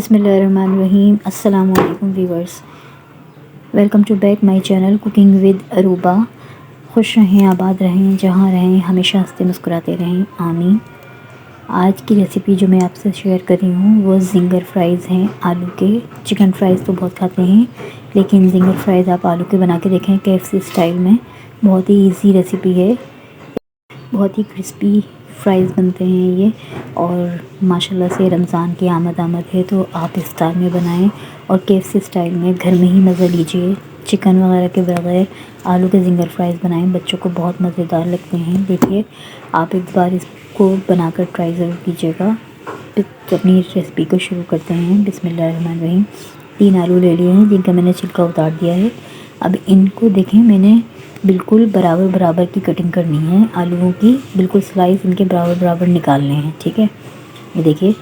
बिस्मिल्लाहिर्रहमानिर्रहीम। अस्सलामु अलैकुम viewers, welcome to back my channel cooking with Aruba. खुश रहें, आबाद रहें, जहाँ रहें हमेशा हंसते मुस्कुराते रहें, आमीन। आज की रेसिपी जो मैं आपसे शेयर कर रही हूँ वो जिंगर फ्राइज़ हैं, आलू के। चिकन फ्राइज़ तो बहुत खाते हैं, लेकिन जिंगर फ्राइज़ आप आलू के बना के देखें KFC स्टाइल में। बहुत ही ईजी रेसिपी है, बहुत ही क्रिस्पी फ्राइज़ बनते हैं ये। और माशाल्लाह से रमज़ान की आमद है तो आप इफ्तार में बनाएं और KFC स्टाइल में घर में ही मज़ा लीजिए। चिकन वगैरह के बगैर आलू के जिंगर फ्राइज़ बनाएं, बच्चों को बहुत मज़ेदार लगते हैं। देखिए, आप एक बार इसको बनाकर ट्राई ज़रूर कीजिएगा। तो अपनी रेसिपी को शुरू करते हैं। बिस्मिल्लाहिर्रहमानिर्रहीम। 3 आलू ले लिए हैं जिनका मैंने छिलका उतार दिया है। अब इनको देखें, मैंने बिल्कुल बराबर बराबर की कटिंग करनी है आलूओं की, बिल्कुल स्लाइस इनके बराबर बराबर निकालने हैं। ठीक है, ये देखिए,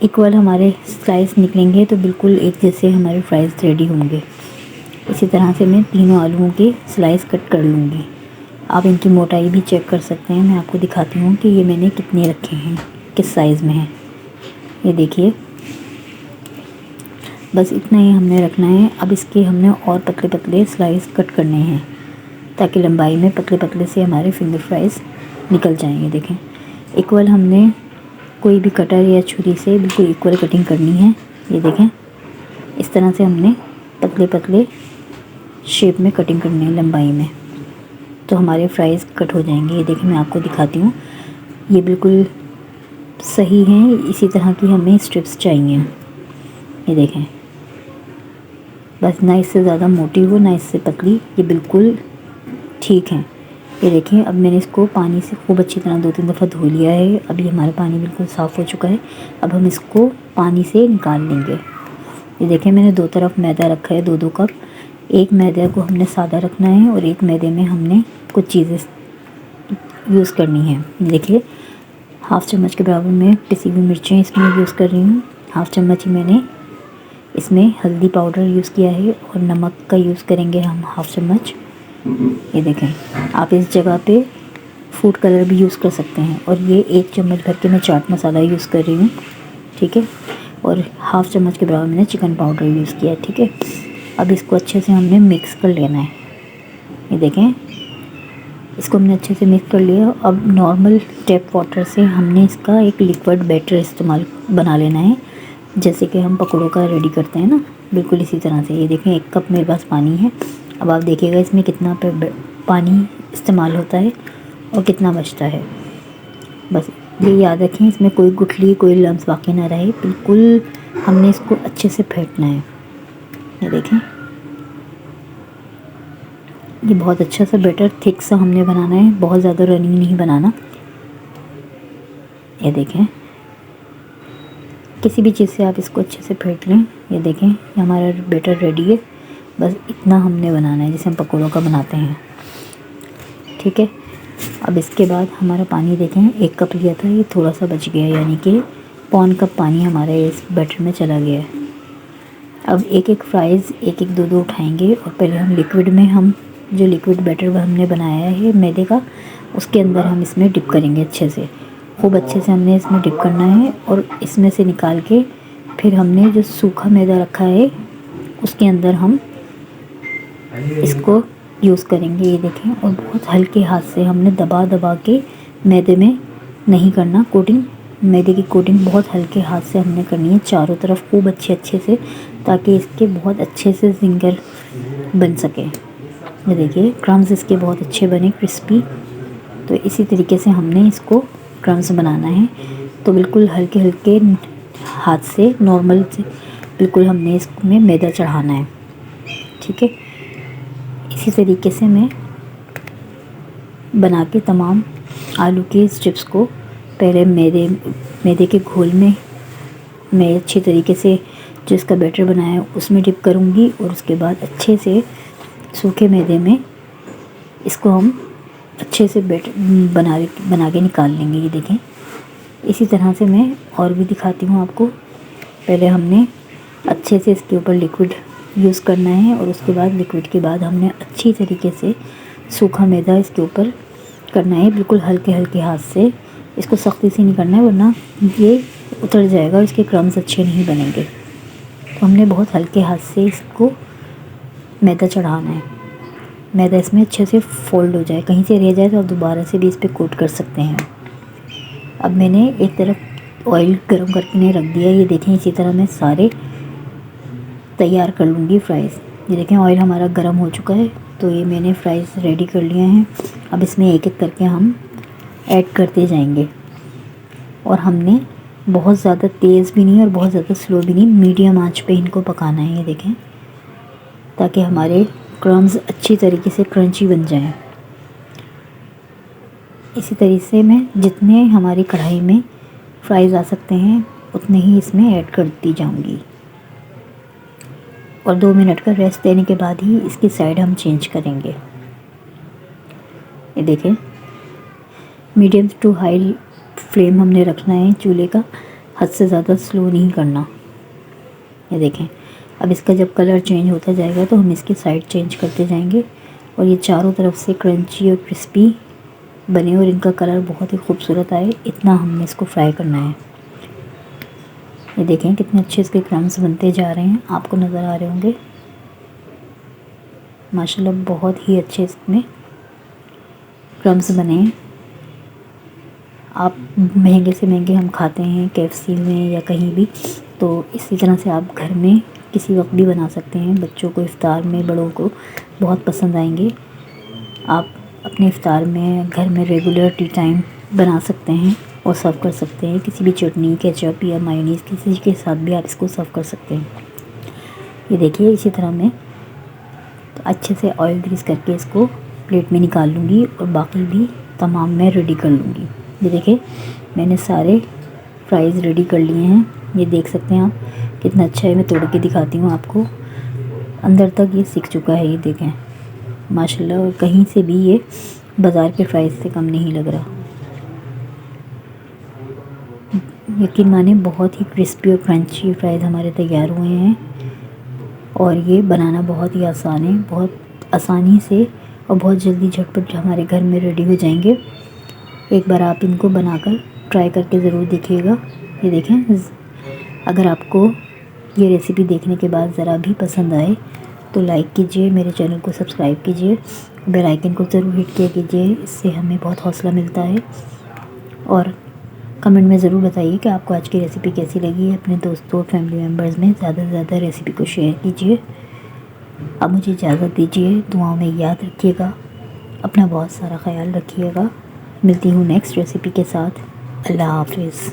इक्वल हमारे स्लाइस निकलेंगे तो बिल्कुल एक जैसे हमारे फ्राइज़ रेडी होंगे। इसी तरह से मैं तीनों आलूओं के स्लाइस कट कर लूँगी। आप इनकी मोटाई भी चेक कर सकते हैं। मैं आपको दिखाती हूँ कि ये मैंने कितने रखे हैं, किस साइज़ में है। ये देखिए, बस इतना ही हमने रखना है। अब इसके हमने और पतले पतले स्लाइस कट करने हैं ताकि लंबाई में पतले पतले से हमारे फिंगर फ्राइज़ निकल जाएंगे। देखें, इक्वल हमने कोई भी कटर या छुरी से बिल्कुल इक्वल कटिंग करनी है। ये देखें, इस तरह से हमने पतले पतले शेप में कटिंग करनी है लंबाई में, तो हमारे फ्राइज़ कट हो जाएंगे। ये देखें, मैं आपको दिखाती हूँ, ये बिल्कुल सही हैं। इसी तरह की हमें स्ट्रिप्स चाहिए। ये देखें, बस ना इससे ज़्यादा मोटी हो ना इससे पतली, ये बिल्कुल ठीक है। ये देखें, अब मैंने इसको पानी से खूब अच्छी तरह 2-3 दफ़ा धो लिया है। अभी हमारा पानी बिल्कुल साफ़ हो चुका है। अब हम इसको पानी से निकाल लेंगे। ये देखें, मैंने 2 तरफ मैदा रखा है, 2-2 कप। एक मैदे को हमने सादा रखना है और एक मैदे में हमने कुछ चीज़ें यूज़ करनी है। देखिए, हाफ़ चम्मच के बराबर में पिसी हुई मिर्चें इसमें यूज़ कर रही हूँ। हाफ़ चम्मच ही मैंने इसमें हल्दी पाउडर यूज़ किया है और नमक का यूज़ करेंगे हम हाफ़ चम्मच। ये देखें, आप इस जगह पे फूड कलर भी यूज़ कर सकते हैं। और ये 1 चम्मच भर के मैं चाट मसाला यूज़ कर रही हूँ। ठीक है, और हाफ़ चम्मच के बराबर मैंने चिकन पाउडर यूज़ किया है। ठीक है, अब इसको अच्छे से हमने मिक्स कर लेना है। ये देखें, इसको हमने अच्छे से मिक्स कर लिया। अब नॉर्मल टैप वाटर से हमने इसका एक लिक्विड बैटर इस्तेमाल बना लेना है, जैसे कि हम पकौड़ों का रेडी करते हैं ना, बिल्कुल इसी तरह से। ये देखें, 1 कप मेरे पास पानी है। अब आप देखिएगा इसमें कितना पानी इस्तेमाल होता है और कितना बचता है। बस ये याद रखें, इसमें कोई गुठली कोई लम्स बाकी ना रहे। बिल्कुल हमने इसको अच्छे से फेंटना है। ये देखें, ये बहुत अच्छा सा बैटर थिक सा हमने बनाना है, बहुत ज़्यादा रनिंग नहीं बनाना। ये देखें, किसी भी चीज़ से आप इसको अच्छे से फेंट लें। ये देखें, ये हमारा बैटर रेडी है। बस इतना हमने बनाना है जैसे हम पकौड़ों का बनाते हैं। ठीक है, अब इसके बाद हमारा पानी देखें, 1 कप लिया था, ये थोड़ा सा बच गया, यानी कि पौन कप पानी हमारे इस बैटर में चला गया है। अब एक एक फ्राइज़ 1-1 2-2 उठाएंगे और पहले हम लिक्विड में, हम जो लिक्विड बैटर हमने बनाया है मैदे का, उसके अंदर हम इसमें डिप करेंगे अच्छे से। खूब अच्छे से हमने इसमें डिप करना है और इसमें से निकाल के फिर हमने जो सूखा मैदा रखा है उसके अंदर हम इसको यूज़ करेंगे। ये देखें, और बहुत हल्के हाथ से हमने दबा दबा के, मैदे में नहीं करना कोटिंग, मैदे की कोटिंग बहुत हल्के हाथ से हमने करनी है चारों तरफ खूब अच्छे से, ताकि इसके बहुत अच्छे से जिंगर बन सके। ये देखिए, क्रम्स इसके बहुत अच्छे बने, क्रिस्पी। तो इसी तरीके से हमने इसको क्रम्स बनाना है। तो बिल्कुल हल्के हल्के हाथ से, नॉर्मल से बिल्कुल हमने इसमें मैदा चढ़ाना है। ठीक है, इसी तरीके से मैं बना के तमाम आलू के स्ट्रिप्स को पहले मैदे के घोल में मैं अच्छे तरीके से जो इसका बैटर बनाया है उसमें डिप करूँगी और उसके बाद अच्छे से सूखे मैदे में इसको हम अच्छे से बना के निकाल लेंगे। ये देखें, इसी तरह से मैं और भी दिखाती हूँ आपको। पहले हमने अच्छे से इसके ऊपर लिक्विड यूज़ करना है और उसके बाद लिक्विड के बाद हमने अच्छी तरीके से सूखा मैदा इसके ऊपर करना है, बिल्कुल हल्के हल्के हाथ से। इसको सख्ती से नहीं करना है वरना ये उतर जाएगा, इसके क्रम्स अच्छे नहीं बनेंगे। तो हमने बहुत हल्के हाथ से इसको मैदा चढ़ाना है। मैदा इसमें अच्छे से फोल्ड हो जाए, कहीं से रह जाए तो आप दोबारा से भी इस पर कोट कर सकते हैं। अब मैंने एक तरफ ऑयल गर्म करके रख दिया। ये देखें, इसी तरह मैं सारे तैयार कर लूँगी फ्राइज़। ये देखें ऑयल हमारा गर्म हो चुका है, तो ये मैंने फ्राइज़ रेडी कर लिए हैं। अब इसमें एक एक करके हम ऐड करते जाएंगे। और हमने बहुत ज़्यादा तेज़ भी नहीं और बहुत ज़्यादा स्लो भी नहीं, मीडियम आंच पे इनको पकाना है। ये देखें, ताकि हमारे क्रम्स अच्छी तरीके से क्रंची बन जाएं। इसी तरीके से मैं जितने हमारी कढ़ाई में फ्राइज़ आ सकते हैं उतने ही इसमें ऐड करती जाऊंगी। और 2 मिनट का रेस्ट देने के बाद ही इसकी साइड हम चेंज करेंगे। ये देखें, मीडियम टू हाई फ्लेम हमने रखना है चूल्हे का, हद से ज़्यादा स्लो नहीं करना। ये देखें, अब इसका जब कलर चेंज होता जाएगा तो हम इसकी साइड चेंज करते जाएंगे और ये चारों तरफ से क्रंची और क्रिस्पी बने और इनका कलर बहुत ही खूबसूरत आए, इतना हमने इसको फ्राई करना है। ये देखें कितने अच्छे इसके क्रम्स बनते जा रहे हैं, आपको नज़र आ रहे होंगे। माशाल्लाह बहुत ही अच्छे इसमें क्रम्स बने हैं। आप महंगे से महंगे हम खाते हैं KFC में या कहीं भी, तो इसी तरह से आप घर में किसी वक्त भी बना सकते हैं। बच्चों को इफ्तार में, बड़ों को बहुत पसंद आएंगे। आप अपने इफ्तार में घर में रेगुलर टी टाइम बना सकते हैं और सर्व कर सकते हैं। किसी भी चटनी, केचप या मायोनीज़ किसी के साथ भी आप इसको सर्व कर सकते हैं। ये देखिए, इसी तरह मैं अच्छे से ऑयल ग्रीस करके इसको प्लेट में निकाल लूँगी और बाकी भी तमाम मैं रेडी कर लूँगी। ये देखिए, मैंने सारे फ्राइज़ रेडी कर लिए हैं। ये देख सकते हैं आप कितना अच्छा है। मैं तोड़ के दिखाती हूँ आपको, अंदर तक ये सिक चुका है। ये देखें माशाल्लाह, और कहीं से भी ये बाज़ार के फ्राइज़ से कम नहीं लग रहा। यकीन माने बहुत ही क्रिस्पी और क्रंची फ्राइज़ हमारे तैयार हुए हैं। और ये बनाना बहुत ही आसान है, बहुत आसानी से और बहुत जल्दी झटपट हमारे घर में रेडी हो जाएंगे। एक बार आप इनको बनाकर ट्राई करके ज़रूर देखिएगा। ये देखें, अगर आपको ये रेसिपी देखने के बाद ज़रा भी पसंद आए तो लाइक कीजिए, मेरे चैनल को सब्सक्राइब कीजिए, बेल आइकन को ज़रूर हिट किया कीजिए, इससे हमें बहुत हौसला मिलता है। और कमेंट में ज़रूर बताइए कि आपको आज की रेसिपी कैसी लगी। अपने दोस्तों और फैमिली मेम्बर्स में ज़्यादा से ज़्यादा रेसिपी को शेयर कीजिए। अब मुझे इजाज़त दीजिए, दुआओं में याद रखिएगा, अपना बहुत सारा ख्याल रखिएगा। मिलती हूँ नेक्स्ट रेसिपी के साथ। अल्लाह हाफिज़।